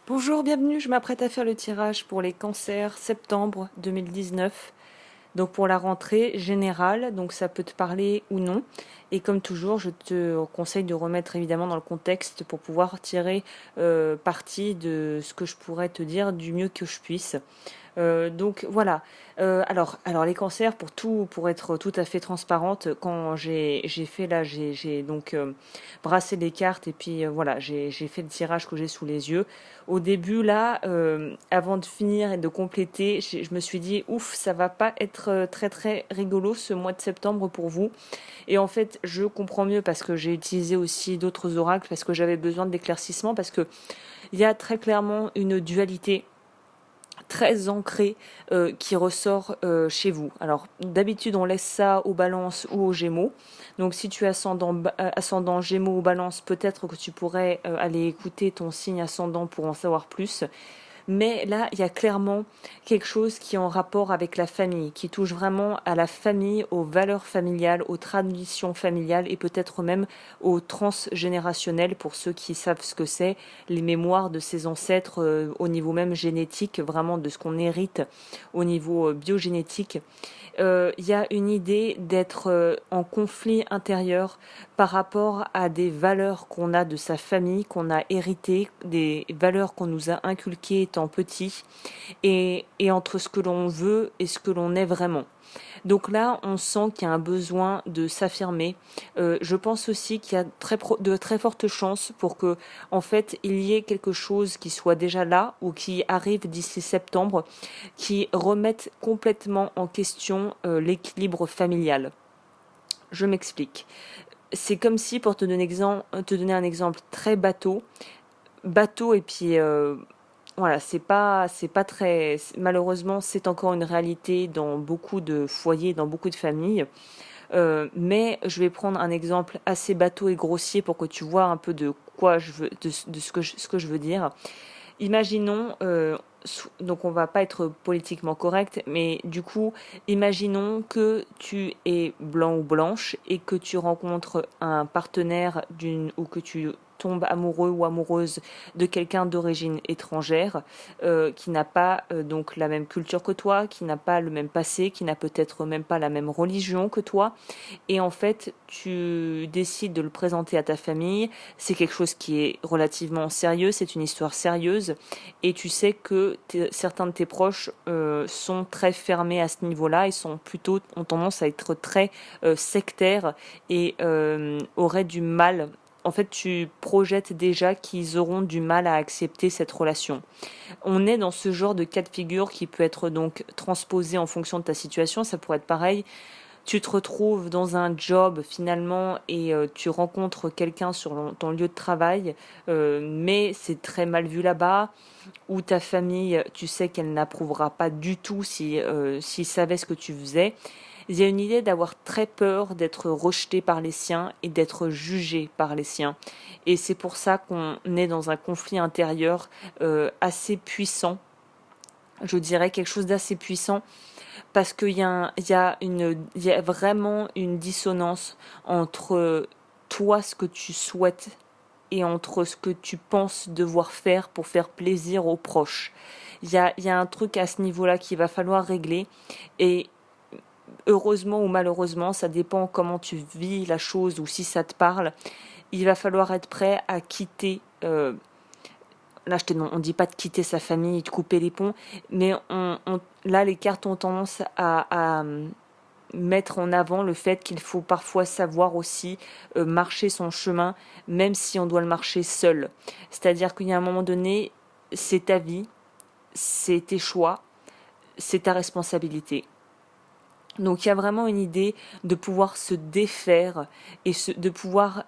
Bonjour, bienvenue, je m'apprête à faire le tirage pour les cancers septembre 2019. Donc pour la rentrée générale, donc ça peut te parler ou non. Et comme toujours, je te conseille de remettre évidemment dans le contexte pour pouvoir tirer parti de ce que je pourrais te dire du mieux que je puisse. Donc voilà. Alors les cancers, pour être tout à fait transparente, quand j'ai fait là, j'ai donc brassé les cartes et puis voilà, j'ai fait le tirage que j'ai sous les yeux. Au début là, avant de finir et de compléter, je me suis dit ouf, ça va pas être très très rigolo ce mois de septembre pour vous. Et en fait, je comprends mieux parce que j'ai utilisé aussi d'autres oracles parce que j'avais besoin d'éclaircissement parce que il y a très clairement une dualité très ancré qui ressort chez vous. Alors d'habitude on laisse ça aux balances ou aux gémeaux. Donc si tu es ascendant gémeaux ou balance, peut-être que tu pourrais aller écouter ton signe ascendant pour en savoir plus. Mais là, il y a clairement quelque chose qui est en rapport avec la famille, qui touche vraiment à la famille, aux valeurs familiales, aux traditions familiales et peut-être même au transgénérationnel pour ceux qui savent ce que c'est, les mémoires de ses ancêtres au niveau même génétique, vraiment de ce qu'on hérite au niveau biogénétique. Il y a une idée d'être en conflit intérieur par rapport à des valeurs qu'on a de sa famille, qu'on a héritées, des valeurs qu'on nous a inculquées étant petit, et entre ce que l'on veut et ce que l'on est vraiment. Donc là, on sent qu'il y a un besoin de s'affirmer. Je pense aussi qu'il y a de très fortes chances pour que, en fait, il y ait quelque chose qui soit déjà là ou qui arrive d'ici septembre, qui remette complètement en question l'équilibre familial. Je m'explique. C'est comme si, pour te donner un exemple très bateau et puis voilà, c'est pas très, malheureusement, c'est encore une réalité dans beaucoup de foyers, dans beaucoup de familles. Mais je vais prendre un exemple assez bateau et grossier pour que tu vois un peu de quoi je veux, de ce que je veux dire. Imaginons, donc on va pas être politiquement correct, mais du coup, imaginons que tu es blanc ou blanche et que tu rencontres un partenaire ou que tu tombes amoureux ou amoureuse de quelqu'un d'origine étrangère qui n'a pas donc la même culture que toi, qui n'a pas le même passé, qui n'a peut-être même pas la même religion que toi, et en fait tu décides de le présenter à ta famille. C'est quelque chose qui est relativement sérieux, c'est une histoire sérieuse, et tu sais que certains de tes proches sont très fermés à ce niveau-là, ils sont plutôt ont tendance à être très sectaires et auraient du mal. En fait, tu projettes déjà qu'ils auront du mal à accepter cette relation. On est dans ce genre de cas de figure qui peut être donc transposé en fonction de ta situation. Ça pourrait être pareil, tu te retrouves dans un job finalement et tu rencontres quelqu'un sur ton lieu de travail, mais c'est très mal vu là-bas, ou ta famille, tu sais qu'elle n'approuvera pas du tout s'ils savaient ce que tu faisais. Il y a une idée d'avoir très peur d'être rejeté par les siens et d'être jugé par les siens. Et c'est pour ça qu'on est dans un conflit intérieur assez puissant, je dirais quelque chose d'assez puissant, parce qu'il y a vraiment une dissonance entre toi, ce que tu souhaites, et entre ce que tu penses devoir faire pour faire plaisir aux proches. Il y a un truc à ce niveau-là qu'il va falloir régler, et heureusement ou malheureusement, ça dépend comment tu vis la chose ou si ça te parle, il va falloir être prêt à quitter là on dit pas de quitter sa famille et de couper les ponts, mais là les cartes ont tendance à mettre en avant le fait qu'il faut parfois savoir aussi marcher son chemin, même si on doit le marcher seul. C'est-à-dire qu'il y a un moment donné, c'est ta vie, c'est tes choix, c'est ta responsabilité. Donc il y a vraiment une idée de pouvoir se défaire et de pouvoir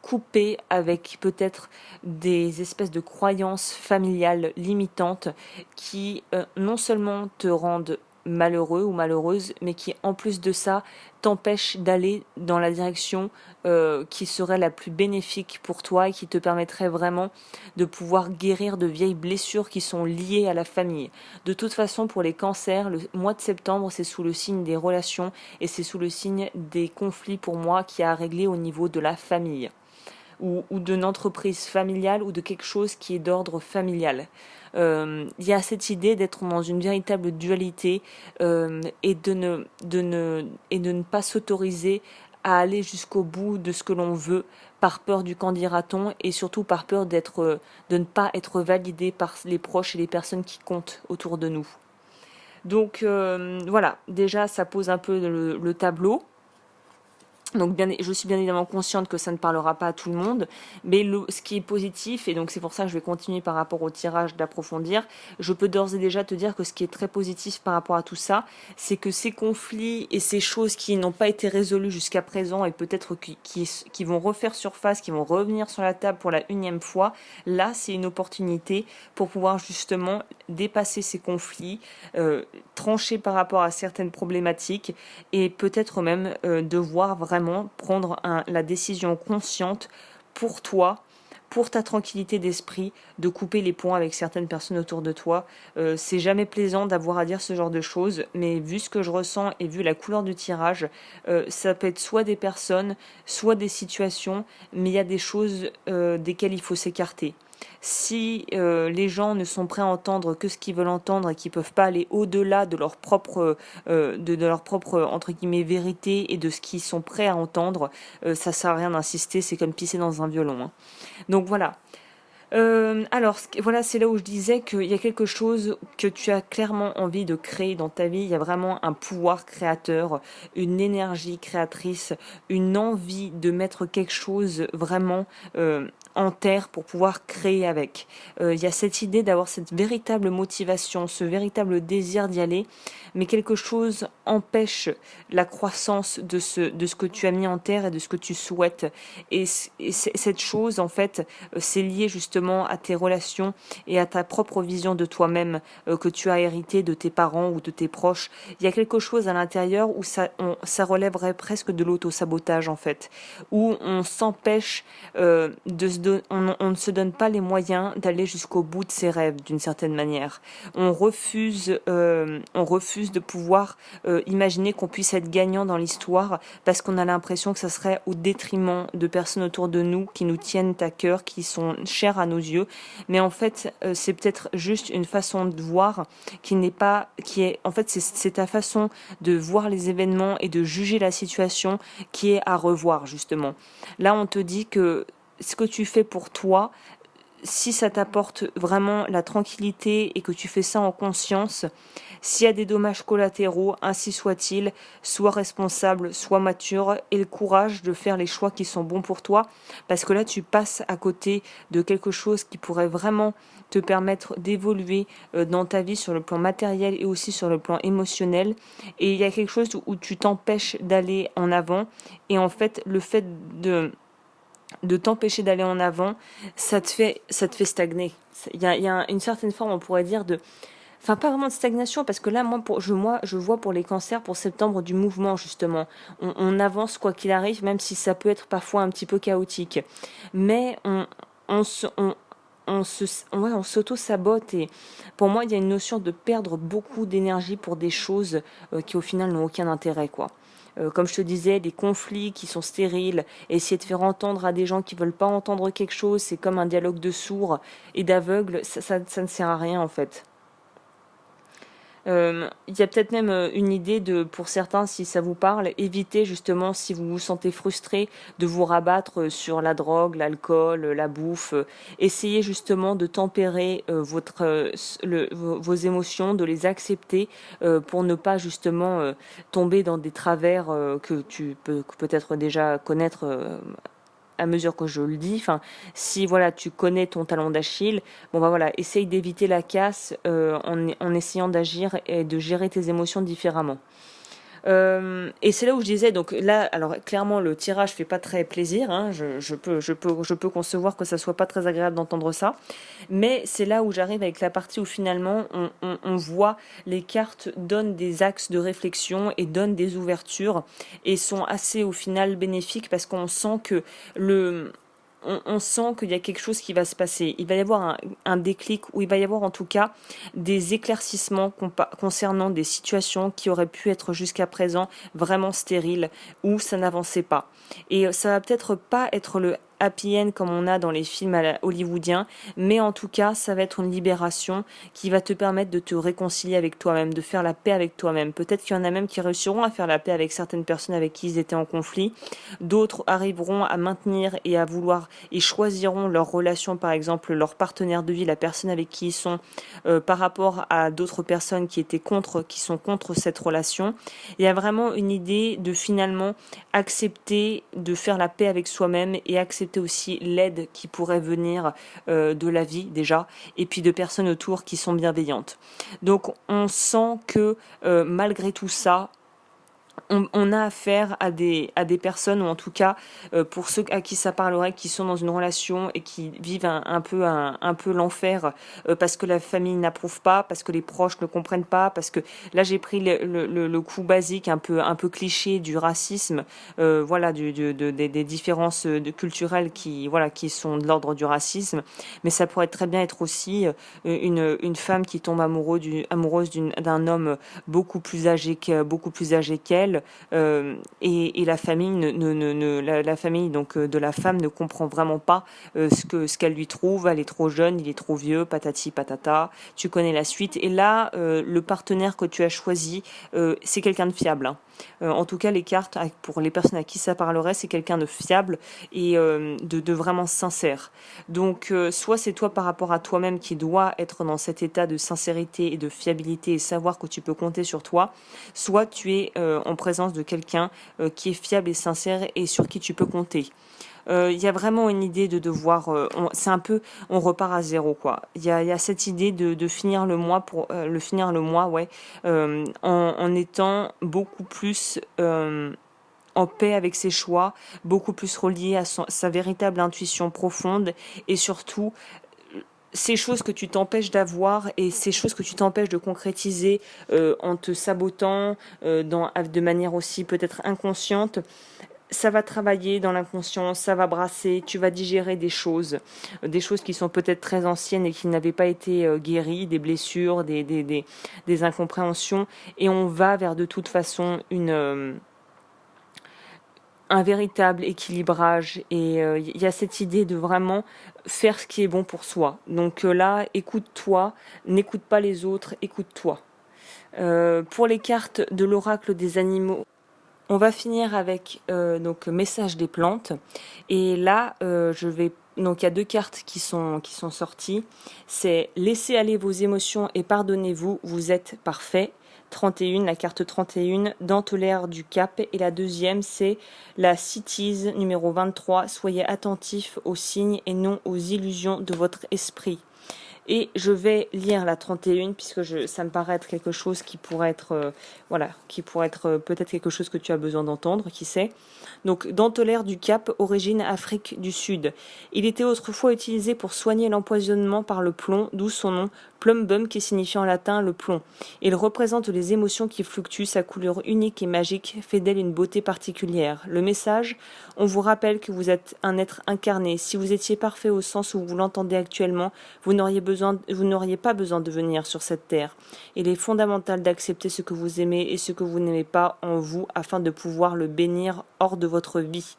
couper avec peut-être des espèces de croyances familiales limitantes qui non seulement te rendent malheureux ou malheureuse, mais qui en plus de ça t'empêchent d'aller dans la direction qui serait la plus bénéfique pour toi et qui te permettrait vraiment de pouvoir guérir de vieilles blessures qui sont liées à la famille. De toute façon, pour les cancers, le mois de septembre, c'est sous le signe des relations et c'est sous le signe des conflits pour moi qui a à régler au niveau de la famille. ou d'une entreprise familiale ou de quelque chose qui est d'ordre familial. Il y a cette idée d'être dans une véritable dualité et de ne pas s'autoriser à aller jusqu'au bout de ce que l'on veut par peur du qu'en dira-t-on et surtout par peur de ne pas être validé par les proches et les personnes qui comptent autour de nous. Donc voilà, déjà ça pose un peu le tableau. Donc je suis bien évidemment consciente que ça ne parlera pas à tout le monde, mais ce qui est positif, et donc c'est pour ça que je vais continuer par rapport au tirage d'approfondir, je peux d'ores et déjà te dire que ce qui est très positif par rapport à tout ça, c'est que ces conflits et ces choses qui n'ont pas été résolues jusqu'à présent et peut-être qui vont refaire surface, qui vont revenir sur la table pour la 1e fois, là c'est une opportunité pour pouvoir justement dépasser ces conflits, trancher par rapport à certaines problématiques et peut-être même devoir vraiment prendre la décision consciente pour toi, pour ta tranquillité d'esprit, de couper les ponts avec certaines personnes autour de toi. C'est jamais plaisant d'avoir à dire ce genre de choses, mais vu ce que je ressens et vu la couleur du tirage, ça peut être soit des personnes, soit des situations, mais il y a des choses desquelles il faut s'écarter. Si les gens ne sont prêts à entendre que ce qu'ils veulent entendre et qu'ils peuvent pas aller au-delà de leur propre entre guillemets vérité et de ce qu'ils sont prêts à entendre, ça sert à rien d'insister, c'est comme pisser dans un violon, hein. Donc voilà. Alors, voilà, c'est là où je disais qu'il y a quelque chose que tu as clairement envie de créer dans ta vie. Il y a vraiment un pouvoir créateur, une énergie créatrice, une envie de mettre quelque chose vraiment en terre pour pouvoir créer avec. Il y a cette idée d'avoir cette véritable motivation, ce véritable désir d'y aller, mais quelque chose empêche la croissance de ce que tu as mis en terre et de ce que tu souhaites. Et cette chose, en fait, c'est lié justement à tes relations et à ta propre vision de toi-même que tu as hérité de tes parents ou de tes proches. Il y a quelque chose à l'intérieur où ça relèverait presque de l'auto-sabotage, en fait, où on s'empêche on ne se donne pas les moyens d'aller jusqu'au bout de ses rêves d'une certaine manière. On refuse de pouvoir imaginer qu'on puisse être gagnant dans l'histoire parce qu'on a l'impression que ça serait au détriment de personnes autour de nous qui nous tiennent à cœur, qui sont chères à nos yeux. Mais en fait, c'est peut-être juste une façon de voir en fait, c'est ta façon de voir les événements et de juger la situation qui est à revoir, justement. Là, on te dit que ce que tu fais pour toi, si ça t'apporte vraiment la tranquillité et que tu fais ça en conscience, s'il y a des dommages collatéraux, ainsi soit-il, sois responsable, sois mature et le courage de faire les choix qui sont bons pour toi, parce que là tu passes à côté de quelque chose qui pourrait vraiment te permettre d'évoluer dans ta vie sur le plan matériel et aussi sur le plan émotionnel, et il y a quelque chose où tu t'empêches d'aller en avant, et en fait le fait de t'empêcher d'aller en avant, ça te fait stagner. Il y a une certaine forme, on pourrait dire, enfin pas vraiment de stagnation, parce que là, je vois pour les cancers, pour septembre, du mouvement, justement. On avance quoi qu'il arrive, même si ça peut être parfois un petit peu chaotique. Mais on s'auto-sabote, et pour moi, il y a une notion de perdre beaucoup d'énergie pour des choses qui, au final, n'ont aucun intérêt, quoi. Comme je te disais, des conflits qui sont stériles, essayer de faire entendre à des gens qui veulent pas entendre quelque chose, c'est comme un dialogue de sourds et d'aveugles, ça ne sert à rien, en fait. Il y a peut-être même une idée pour certains, si ça vous parle, éviter justement, si vous vous sentez frustré, de vous rabattre sur la drogue, l'alcool, la bouffe. Essayez justement de tempérer vos émotions, de les accepter pour ne pas justement tomber dans des travers que tu peux peut-être déjà connaître à mesure que je le dis. Enfin, si voilà, tu connais ton talon d'Achille, bon bah voilà, essaye d'éviter la casse en essayant d'agir et de gérer tes émotions différemment. Et c'est là où je disais, donc là, alors clairement le tirage fait pas très plaisir, hein, je peux concevoir que ça soit pas très agréable d'entendre ça, mais c'est là où j'arrive avec la partie où finalement on voit les cartes donnent des axes de réflexion et donnent des ouvertures et sont assez au final bénéfiques, parce qu'on sent que on sent qu'il y a quelque chose qui va se passer. Il va y avoir un déclic, ou il va y avoir en tout cas des éclaircissements concernant des situations qui auraient pu être jusqu'à présent vraiment stériles, où ça n'avançait pas. Et ça va peut-être pas être happy end comme on a dans les films hollywoodiens, mais en tout cas, ça va être une libération qui va te permettre de te réconcilier avec toi-même, de faire la paix avec toi-même. Peut-être qu'il y en a même qui réussiront à faire la paix avec certaines personnes avec qui ils étaient en conflit. D'autres arriveront à maintenir et à vouloir et choisiront leur relation, par exemple leur partenaire de vie, la personne avec qui ils sont, par rapport à d'autres personnes qui sont contre cette relation. Il y a vraiment une idée de finalement accepter de faire la paix avec soi-même et accepter aussi l'aide qui pourrait venir de la vie déjà, et puis de personnes autour qui sont bienveillantes. Donc on sent que malgré tout ça, on a affaire à des personnes, ou en tout cas pour ceux à qui ça parlerait, qui sont dans une relation et qui vivent un peu l'enfer, parce que la famille n'approuve pas, parce que les proches ne comprennent pas, parce que là j'ai pris le coup basique un peu cliché du racisme, voilà, des différences culturelles qui sont de l'ordre du racisme, mais ça pourrait très bien être aussi une femme qui tombe amoureuse d'un homme beaucoup plus âgé qu'elle, et la famille la famille donc de la femme ne comprend vraiment pas ce qu'elle lui trouve. Elle est trop jeune, il est trop vieux, patati patata, tu connais la suite. Et là le partenaire que tu as choisi, c'est quelqu'un de fiable, hein. En tout cas, les cartes, pour les personnes à qui ça parlerait, c'est quelqu'un de fiable et de vraiment sincère. Donc, soit c'est toi par rapport à toi-même qui dois être dans cet état de sincérité et de fiabilité et savoir que tu peux compter sur toi, soit tu es en présence de quelqu'un qui est fiable et sincère et sur qui tu peux compter. Il y a vraiment une idée de devoir, c'est un peu, on repart à zéro, quoi. Il y a cette idée de finir le mois finir le mois, ouais, en étant beaucoup plus en paix avec ses choix, beaucoup plus relié à sa véritable intuition profonde, et surtout ces choses que tu t'empêches d'avoir et ces choses que tu t'empêches de concrétiser en te sabotant de manière aussi peut-être inconsciente. Ça va travailler dans l'inconscient, ça va brasser, tu vas digérer des choses qui sont peut-être très anciennes et qui n'avaient pas été guéries, des blessures, des incompréhensions, et on va vers de toute façon un véritable équilibrage, et il y a cette idée de vraiment faire ce qui est bon pour soi. Donc là, écoute-toi, n'écoute pas les autres, écoute-toi. Pour les cartes de l'oracle des animaux, on va finir avec donc message des plantes, et là donc il y a deux cartes qui sont sorties. C'est laissez aller vos émotions et pardonnez-vous, vous êtes parfait. 31, la carte 31, dentelaire du cap, et la deuxième c'est la citise numéro 23, soyez attentifs aux signes et non aux illusions de votre esprit. Et je vais lire la 31 puisque ça me paraît être quelque chose qui pourrait être, peut-être quelque chose que tu as besoin d'entendre, qui sait. Donc, dentelaire du Cap, origine Afrique du Sud. Il était autrefois utilisé pour soigner l'empoisonnement par le plomb, d'où son nom, plumbum, qui signifie en latin le plomb. Il représente les émotions qui fluctuent, sa couleur unique et magique fait d'elle une beauté particulière. Le message, on vous rappelle que vous êtes un être incarné. Si vous étiez parfait au sens où vous l'entendez actuellement, vous n'auriez pas besoin de venir sur cette terre. Il est fondamental d'accepter ce que vous aimez et ce que vous n'aimez pas en vous afin de pouvoir le bénir hors de votre vie.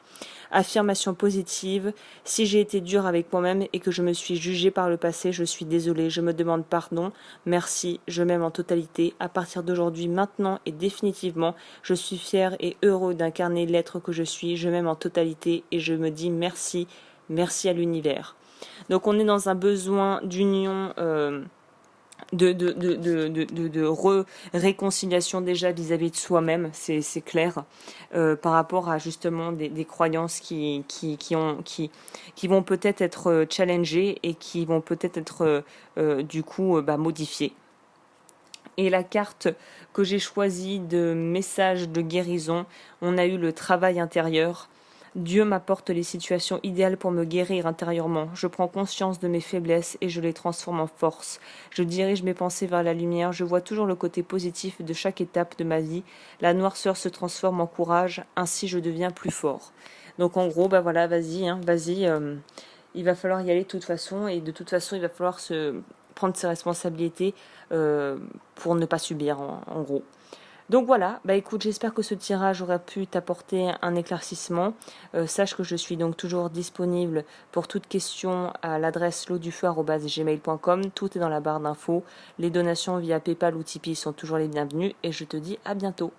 Affirmation positive. Si j'ai été dur avec moi-même et que je me suis jugé par le passé, je suis désolé, je me demande pardon. Merci, je m'aime en totalité. À partir d'aujourd'hui, maintenant et définitivement, je suis fier et heureux d'incarner l'être que je suis. Je m'aime en totalité et je me dis merci, merci à l'univers. Donc on est dans un besoin d'union, de réconciliation déjà vis-à-vis de soi-même, c'est clair, par rapport à justement des croyances qui vont peut-être être challengées et qui vont peut-être être du coup modifiées. Et la carte que j'ai choisie de message de guérison, on a eu le travail intérieur. Dieu m'apporte les situations idéales pour me guérir intérieurement. Je prends conscience de mes faiblesses et je les transforme en force. Je dirige mes pensées vers la lumière. Je vois toujours le côté positif de chaque étape de ma vie. La noirceur se transforme en courage. Ainsi, je deviens plus fort. Donc, en gros, vas-y. Il va falloir y aller de toute façon. Et de toute façon, il va falloir prendre ses responsabilités pour ne pas subir, en gros. Donc voilà, bah écoute, j'espère que ce tirage aura pu t'apporter un éclaircissement. Sache que je suis donc toujours disponible pour toute question à l'adresse lotdufeu@gmail.com. Tout est dans la barre d'infos. Les donations via PayPal ou Tipeee sont toujours les bienvenues et je te dis à bientôt.